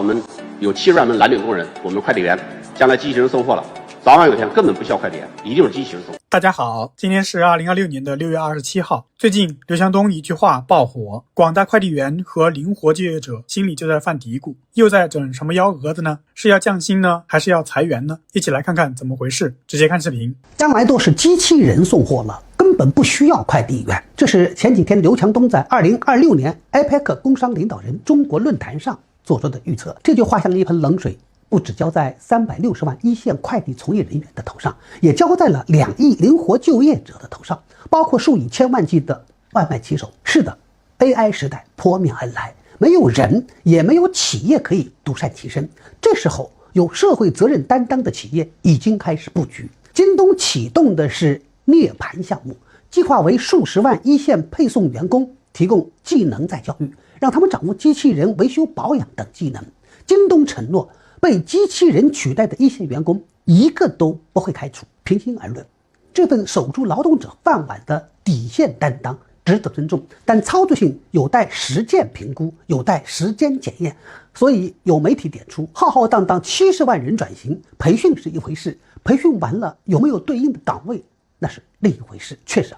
们有70万名蓝领工人，我们快递员将来机器人送货了，早晚有一天根本不需要快递员，一定是机器人送。大家好，今天是2026年的6月27号。最近刘强东一句话爆火，广大快递员和灵活就业者心里就在犯嘀咕，又在整什么幺蛾子呢？是要降薪呢，还是要裁员呢？一起来看看怎么回事，直接看视频。将来都是机器人送货了，根本不需要快递员。这是前几天刘强东在2026年 APEC 工商领导人中国论坛上做出的预测。这句话像一盆冷水，不只浇在360万一线快递从业人员的头上，也浇在了2亿灵活就业者的头上，包括数以千万计的外卖骑手。是的， AI 时代扑面而来，没有人也没有企业可以独善其身。这时候有社会责任担当的企业已经开始布局。京东启动的是涅槃项目，计划为数十万一线配送员工提供技能再教育，让他们掌握机器人维修保养等技能。京东承诺被机器人取代的一线员工一个都不会开除。平心而论，这份守住劳动者饭碗的底线担当值得尊重，但操作性有待实践评估，有待时间检验。所以有媒体点出，浩浩荡荡70万人转型，培训是一回事，培训完了有没有对应的岗位，那是另一回事。确实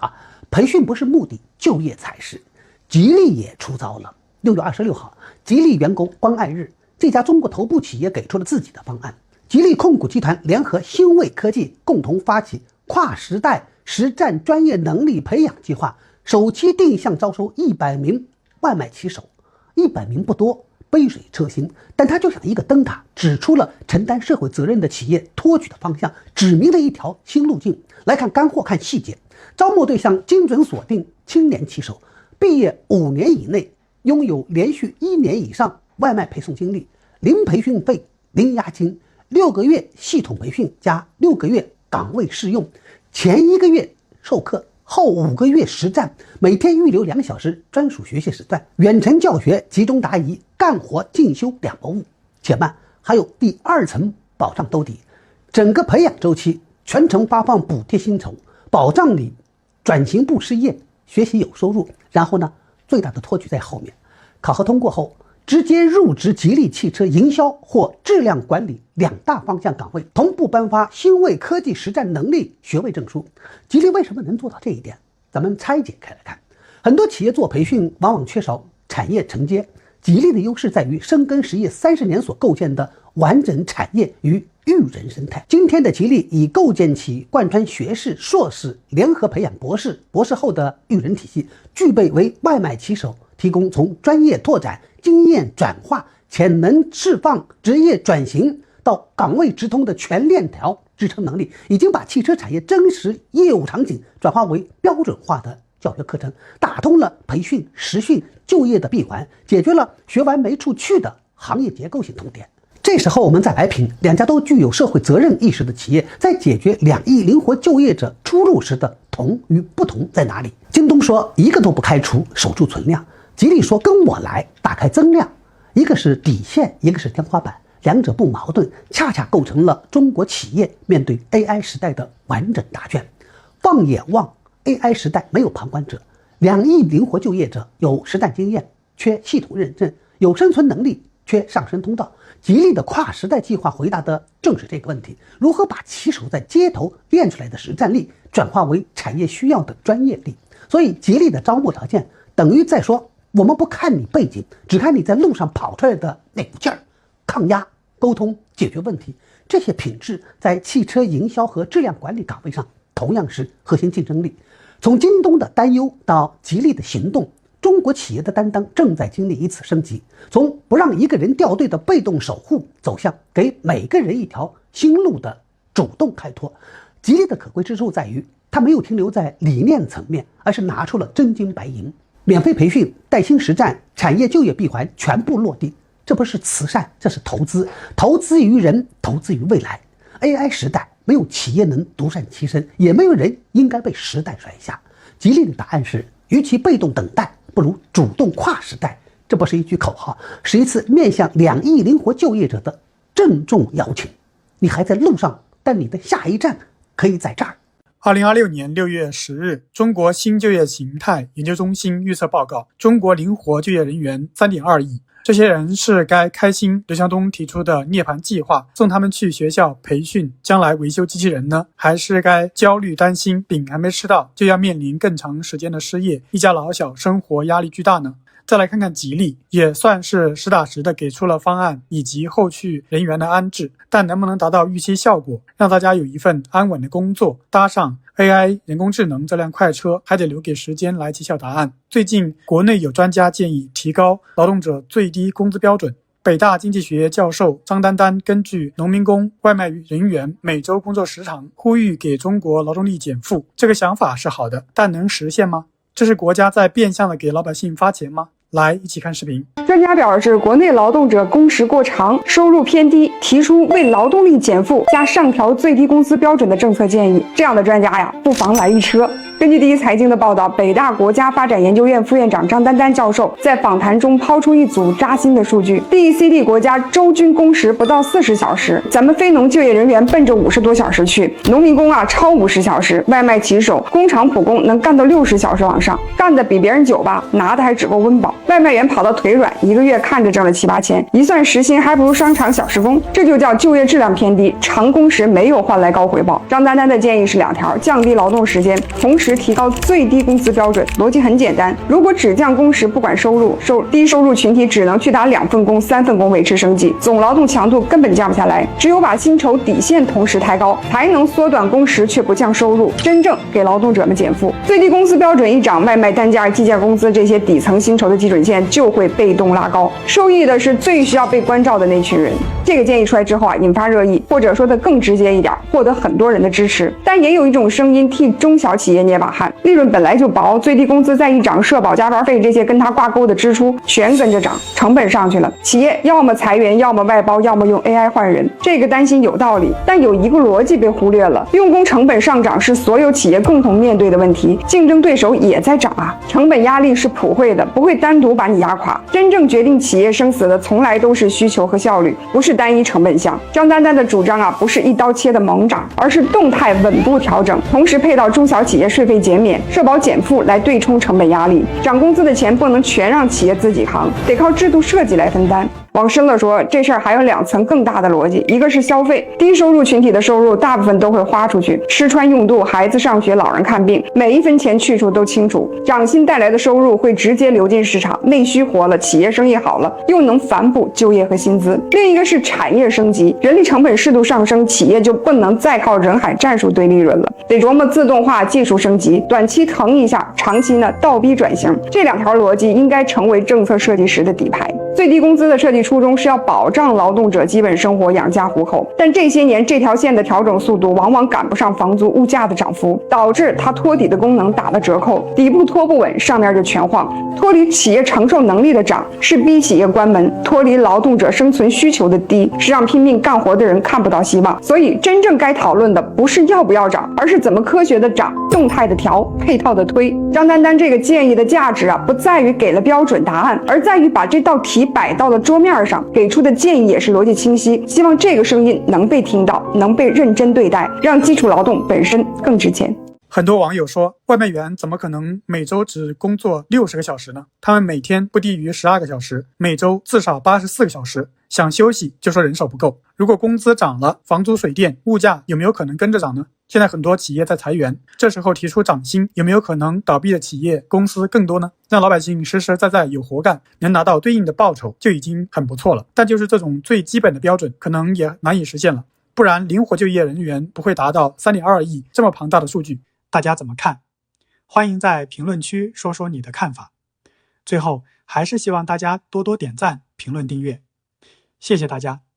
培训不是目的，就业才是。吉利也出招了。6月26号，吉利员工关爱日，这家中国头部企业给出了自己的方案。吉利控股集团联合新卫科技共同发起跨时代实战专业能力培养计划，首期定向招收100名外卖骑手。100名不多，杯水车薪，但它就像一个灯塔，指出了承担社会责任的企业托举的方向，指明了一条新路径。来看干货，看细节。招募对象精准锁定青年骑手，毕业5年以内，拥有连续1年以上外卖配送经历，零培训费，零押金，6个月系统培训加6个月岗位试用，前1个月授课，后5个月实战，每天预留2小时专属学习时段，远程教学，集中答疑，干活进修2不误。且慢，还有第2层保障兜底，整个培养周期全程发放补贴薪酬，保障你转型不失业，学习有收入。然后呢，最大的托举在后面，考核通过后直接入职吉利汽车营销或质量管理2大方向岗位，同步颁发新卫科技实战能力学位证书。吉利为什么能做到这一点？咱们拆解开来看。很多企业做培训往往缺少产业承接，吉利的优势在于深耕实业30年所构建的完整产业与育人生态。今天的吉利已构建起贯穿学士、硕士联合培养博士、博士后的育人体系，具备为外卖骑手提供从专业拓展、经验转化、潜能释放、职业转型到岗位直通的全链条支撑能力，已经把汽车产业真实业务场景转化为标准化的教学课程，打通了培训、实训、就业的闭环，解决了学完没处去的行业结构性痛点。这时候我们再来评2家都具有社会责任意识的企业在解决2亿灵活就业者出路时的同与不同在哪里。京东说一个都不开除，守住存量；吉利说跟我来，打开增量。一个是底线，一个是天花板，两者不矛盾，恰恰构成了中国企业面对 AI 时代的完整答卷。放眼望 AI 时代，没有旁观者。2亿灵活就业者有实战经验，缺系统认证；有生存能力，缺上升通道。吉利的跨时代计划回答的正是这个问题：如何把骑手在街头练出来的实战力转化为产业需要的专业力。所以吉利的招募条件等于在说，我们不看你背景，只看你在路上跑出来的那股劲儿，抗压、沟通、解决问题，这些品质在汽车营销和质量管理岗位上同样是核心竞争力。从京东的担忧到吉利的行动，中国企业的担当正在经历一次升级，从不让一个人掉队的被动守护，走向给每个人一条新路的主动开拓。吉利的可贵之处在于，它没有停留在理念层面，而是拿出了真金白银。免费培训、带薪实战、产业就业闭环全部落地，这不是慈善，这是投资，投资于人，投资于未来。AI 时代没有企业能独善其身，也没有人应该被时代甩下。吉利的答案是，与其被动等待，不如主动跨时代。这不是一句口号，是一次面向2亿灵活就业者的郑重邀请。你还在路上，但你的下一站可以在这儿。2026年6月10日，中国新就业形态研究中心预测报告，中国灵活就业人员3.2亿，这些人是该开心刘强东提出的涅槃计划，送他们去学校培训，将来维修机器人呢？还是该焦虑担心饼还没吃到，就要面临更长时间的失业，一家老小生活压力巨大呢？再来看看吉利，也算是实打实的给出了方案以及后续人员的安置，但能不能达到预期效果，让大家有一份安稳的工作，搭上 AI 人工智能这辆快车，还得留给时间来揭晓答案。最近国内有专家建议提高劳动者最低工资标准，北大经济学教授张丹丹根据农民工、外卖人员每周工作时长，呼吁给中国劳动力减负。这个想法是好的，但能实现吗？这是国家在变相的给老百姓发钱吗？来，一起看视频。专家表示，国内劳动者工时过长，收入偏低，提出为劳动力减负加上调最低工资标准的政策建议。这样的专家呀，不妨来一车。根据第一财经的报道，北大国家发展研究院副院长张丹丹教授在访谈中抛出一组扎心的数据 ：OECD 国家周均工时不到40小时，咱们非农就业人员奔着50多小时去，农民工啊超50小时，外卖骑手、工厂普工能干到60小时往上，干的比别人久吧，拿的还只够温饱。外卖员跑到腿软，一个月看着挣了7、8千，一算时薪还不如商场小时工，这就叫就业质量偏低，长工时没有换来高回报。张丹丹的建议是2条：降低劳动时间，同时提高最低工资标准。逻辑很简单，如果只降工时不管收入，低收入群体只能去打2份工、3份工维持生计，总劳动强度根本降不下来。只有把薪酬底线同时抬高，才能缩短工时却不降收入，真正给劳动者们减负。最低工资标准一涨，外卖单价、计件工资这些底层薪酬的基准线就会被动拉高，受益的是最需要被关照的那群人。这个建议出来之后啊，引发热议，或者说的更直接一点，获得很多人的支持。但也有一种声音替中小企业捏把汗，利润本来就薄，最低工资再一涨，社保、加班费这些跟它挂钩的支出全跟着涨，成本上去了，企业要么裁员，要么外包，要么用 AI 换人。这个担心有道理，但有一个逻辑被忽略了，用工成本上涨是所有企业共同面对的问题，竞争对手也在涨啊，成本压力是普惠的，不会单独把你压垮。真正决定企业生死的从来都是需求和效率，不是单一成本项。张丹丹的主张啊，不是一刀切的猛涨，而是动态稳步调整，同时配到中小企业税费减免、社保减负来对冲成本压力。涨工资的钱不能全让企业自己扛，得靠制度设计来分担。往深了说，这事儿还有2层更大的逻辑，一个是消费，低收入群体的收入大部分都会花出去，吃穿用度、孩子上学、老人看病，每一分钱去处都清楚。涨薪带来的收入会直接流进市场，内需活了，企业生意好了，又能反哺就业和薪资。另一个是产业升级，人力成本适度上升，企业就不能再靠人海战术堆利润了，得琢磨自动化、技术升级，短期腾一下，长期呢倒逼转型。这2条逻辑应该成为政策设计时的底牌。最低工资的设计初衷是要保障劳动者基本生活、养家糊口，但这些年这条线的调整速度往往赶不上房租、物价的涨幅，导致它托底的功能打了折扣，底部托不稳，上面就全晃。脱离企业承受能力的涨，是逼企业关门；脱离劳动者生存需求的低，是让拼命干活的人看不到希望。所以，真正该讨论的不是要不要涨，而是怎么科学的涨、动态的调、配套的推。张丹丹这个建议的价值啊，不在于给了标准答案，而在于把这道题摆到了桌面上，给出的建议也是逻辑清晰。希望这个声音能被听到，能被认真对待，让基础劳动本身更值钱。很多网友说，外卖员怎么可能每周只工作60个小时呢？他们每天不低于12个小时，每周至少84个小时，想休息就说人手不够。如果工资涨了，房租、水电、物价有没有可能跟着涨呢？现在很多企业在裁员，这时候提出涨薪，有没有可能倒闭的企业公司更多呢？让老百姓实实在在有活干，能拿到对应的报酬就已经很不错了。但就是这种最基本的标准，可能也难以实现了，不然灵活就业人员不会达到3.2亿这么庞大的数据。大家怎么看？欢迎在评论区说说你的看法。最后，还是希望大家多多点赞、评论、订阅，谢谢大家。